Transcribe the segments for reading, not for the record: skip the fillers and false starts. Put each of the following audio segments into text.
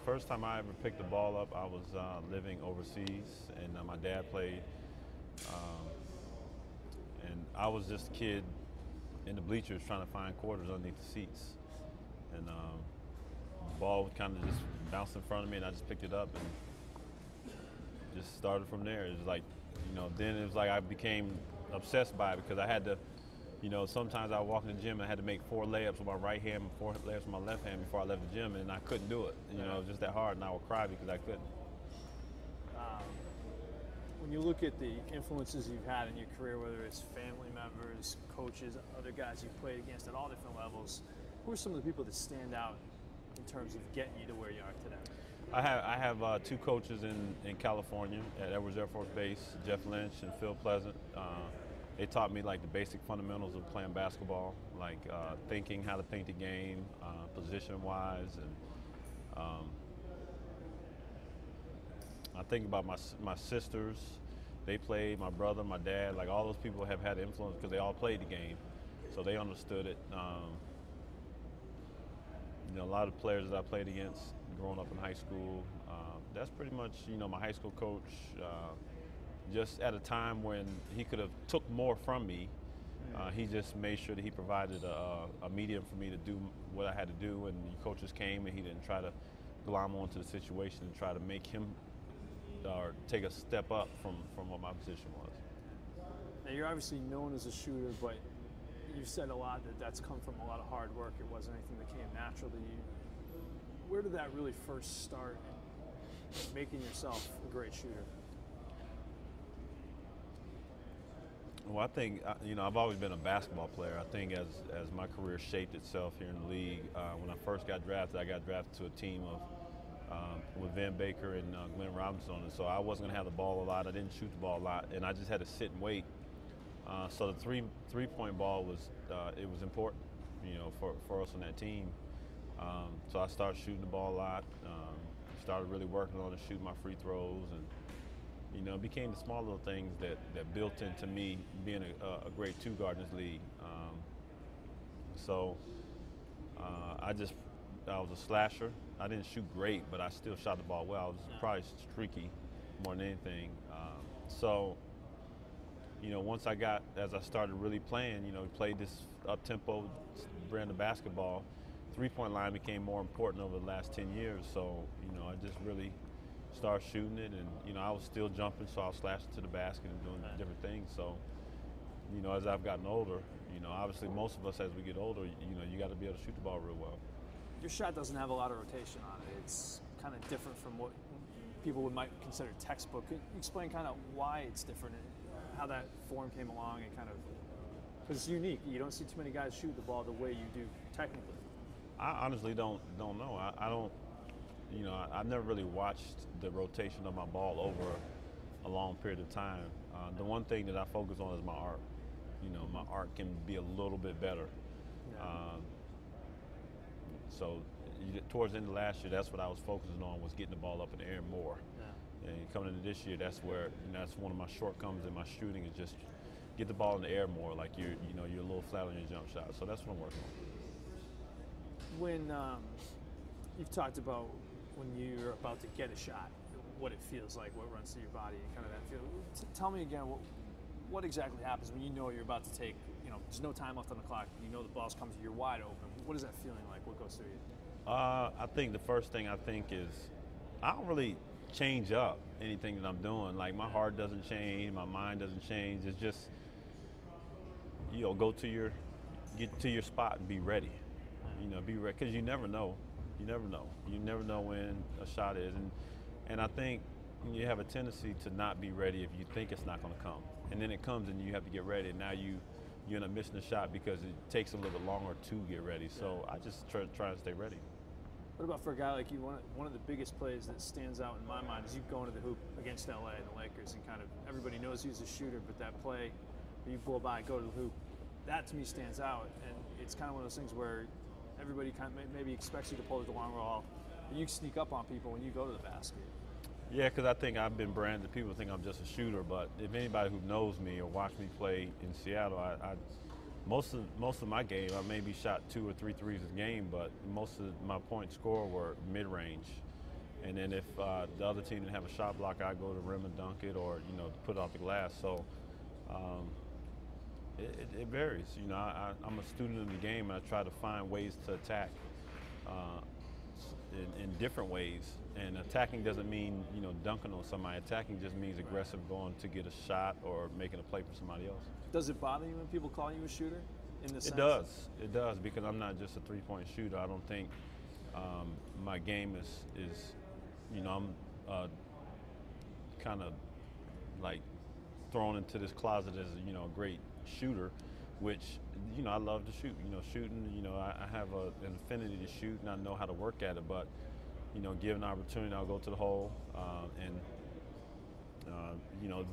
first time I ever picked the ball up, I was living overseas, and my dad played, um, and I was just a kid in the bleachers trying to find quarters underneath the seats, and the ball would kind of just bounce in front of me, and I just picked it up and just started from there. It was like, then it was like I became obsessed by it because I had to. Sometimes I would walk in the gym and I had to make 4 layups with my right hand and 4 layups with my left hand before I left the gym, and I couldn't do it. It was just that hard, and I would cry because I couldn't. When you look at the influences you've had in your career, whether it's family members, coaches, other guys you've played against at all different levels, who are some of the people that stand out in terms of getting you to where you are today? I have 2 coaches in California at Edwards Air Force Base, Jeff Lynch and Phil Pleasant. They taught me like the basic fundamentals of playing basketball, like thinking how to think the game, position-wise, and I think about my sisters. They played, my brother, my dad, like all those people have had influence because they all played the game, so they understood it. A lot of players that I played against growing up in high school, that's pretty much, my high school coach, just at a time when he could have took more from me, he just made sure that he provided a medium for me to do what I had to do, and the coaches came and he didn't try to glom onto the situation and try to make him or take a step up from what my position was. Now, you're obviously known as a shooter, but you've said a lot that that's come from a lot of hard work. It wasn't anything that came natural to you. Where did that really first start in making yourself a great shooter? Well, I think I've always been a basketball player. I think as my career shaped itself here in the league, when I first got drafted, I got drafted to a team with Van Baker and Glenn Robinson on it. So I wasn't gonna have the ball a lot. I didn't shoot the ball a lot, and I just had to sit and wait. So the three-point ball was it was important, for us on that team. So I started shooting the ball a lot. Started really working on it, shooting my free throws, and it became the small little things that built into me being a great two guard in this league. So I was a slasher. I didn't shoot great, but I still shot the ball well. I was probably streaky more than anything. Once as I started really playing, played this up-tempo brand of basketball, three-point line became more important over the last 10 years. So, I just really started shooting it, and, I was still jumping, so I was slashing to the basket and doing different things. So, as I've gotten older, obviously most of us as we get older, you got to be able to shoot the ball real well. Your shot doesn't have a lot of rotation on it. It's kind of different from what people might consider textbook. Can you explain kind of why it's different and how that form came along and kind of, because it's unique. You don't see too many guys shoot the ball the way you do technically. I honestly don't know. I don't, I've never really watched the rotation of my ball over a long period of time. The one thing that I focus on is my arc. My arc can be a little bit better. Yeah. So towards the end of last year, that's what I was focusing on, was getting the ball up in the air more. Yeah. And coming into this year, that's where that's one of my shortcomings in my shooting, is just get the ball in the air more. Like you're a little flat on your jump shot. So that's what I'm working on. When you've talked about when you're about to get a shot, what it feels like, what runs through your body, and kind of that feel. Tell me again, what exactly happens when you know you're about to take, there's no time left on the clock, the ball's coming to you, you're wide open. What is that feeling like? What goes through you? I think the first thing I think is I don't really change up anything that I'm doing. Like my heart doesn't change, my mind doesn't change. It's just, get to your spot and be ready. Be ready, because you never know. You never know. You never know when a shot is, and I think you have a tendency to not be ready if you think it's not going to come, and then it comes and you have to get ready. And now you end up missing the shot because it takes a little bit longer to get ready. So I just try to stay ready. What about for a guy like you? One of the biggest plays that stands out in my mind is you going to the hoop against LA and the Lakers, and kind of everybody knows he's a shooter, but that play where you blow by, go to the hoop, that to me stands out. And it's kind of one of those things where everybody kind of maybe expects you to pull the long roll, but you sneak up on people when you go to the basket. Yeah, because I think I've been branded. People think I'm just a shooter, but if anybody who knows me or watched me play in Seattle, most of my game, I maybe shot 2 or 3 threes a game, but most of my points scored were mid-range. And then if the other team didn't have a shot block, I go to rim and dunk it, or put it off the glass. So um, it varies. I'm a student of the game, and I try to find ways to attack uh, in different ways. And attacking doesn't mean dunking on somebody. Attacking just means aggressive, going to get a shot or making a play for somebody else. Does it bother you when people call you a shooter? In the sense? It does, because I'm not just a three-point shooter. I don't think my game is I'm kind of like thrown into this closet as a great shooter, which I love to shoot. Shooting. I have an affinity to shoot, and I know how to work at it. But given an opportunity, I'll go to the hole and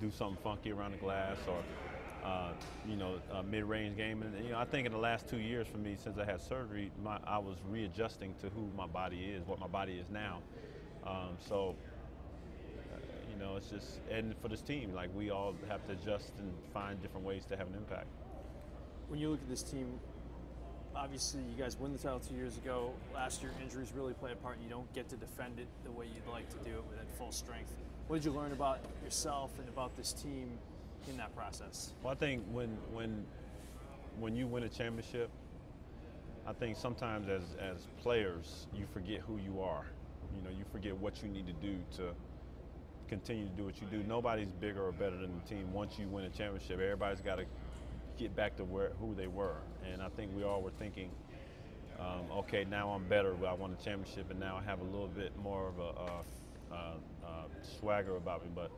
do something funky around the glass, or a mid-range game. And I think in the last 2 years for me, since I had surgery, I was readjusting to who my body is, what my body is now. It's just, and for this team, like, we all have to adjust and find different ways to have an impact. When you look at this team, obviously you guys won the title 2 years ago. Last year, injuries really play a part, and you don't get to defend it the way you'd like to do it with at full strength. What did you learn about yourself and about this team in that process? Well, I think when you win a championship, I think sometimes as players, you forget who you are. You forget what you need to do to continue to do what you do. Nobody's bigger or better than the team. Once you win a championship, everybody's got to get back to who they were. And I think we all were thinking, okay, now I'm better. I won a championship, and now I have a little bit more of a swagger about me. But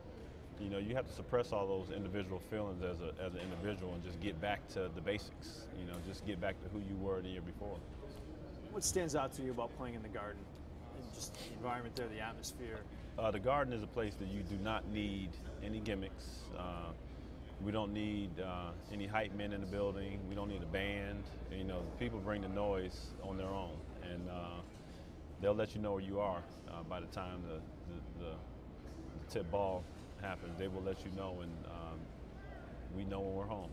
you have to suppress all those individual feelings as an individual, and just get back to the basics. Just get back to who you were the year before. What stands out to you about playing in the Garden? And just the environment there, the atmosphere? The Garden is a place that you do not need any gimmicks. We don't need any hype men in the building. We don't need a band. People bring the noise on their own, and they'll let you know where you are by the time the tip ball happens. They will let you know, and we know when we're home.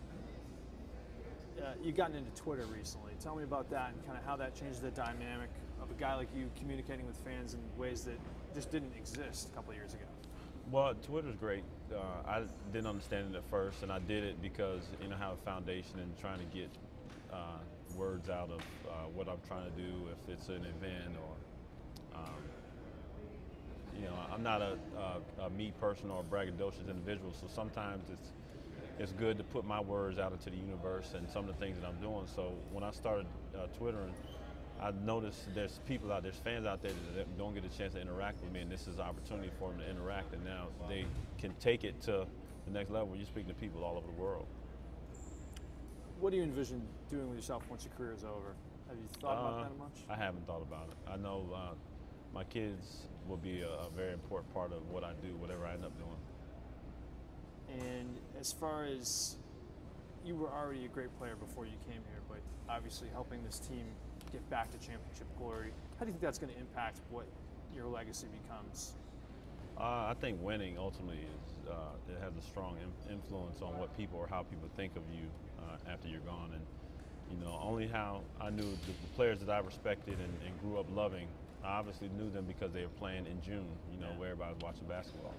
You've gotten into Twitter recently. Tell me about that and kind of how that changed the dynamic of a guy like you communicating with fans in ways that just didn't exist a couple of years ago. Well, Twitter's great. I didn't understand it at first, and I did it because I have a foundation and trying to get words out of what I'm trying to do, if it's an event or I'm not a me person or a braggadocious individual, so sometimes it's good to put my words out into the universe and some of the things that I'm doing. So when I started Twittering, I noticed there's people out there, there's fans out there that don't get a chance to interact with me, and this is an opportunity for them to interact, and now they can take it to the next level where you're speaking to people all over the world. What do you envision doing with yourself once your career is over? Have you thought about that much? I haven't thought about it. I know my kids will be a very important part of what I do, whatever I end up doing. And as far as, you were already a great player before you came here, but obviously helping this team get back to championship glory, how do you think that's going to impact what your legacy becomes? I think winning ultimately it has a strong influence on what people or how people think of you after you're gone. And only how I knew the players that I respected and grew up loving, I obviously knew them because they were playing in June, where everybody was watching basketball.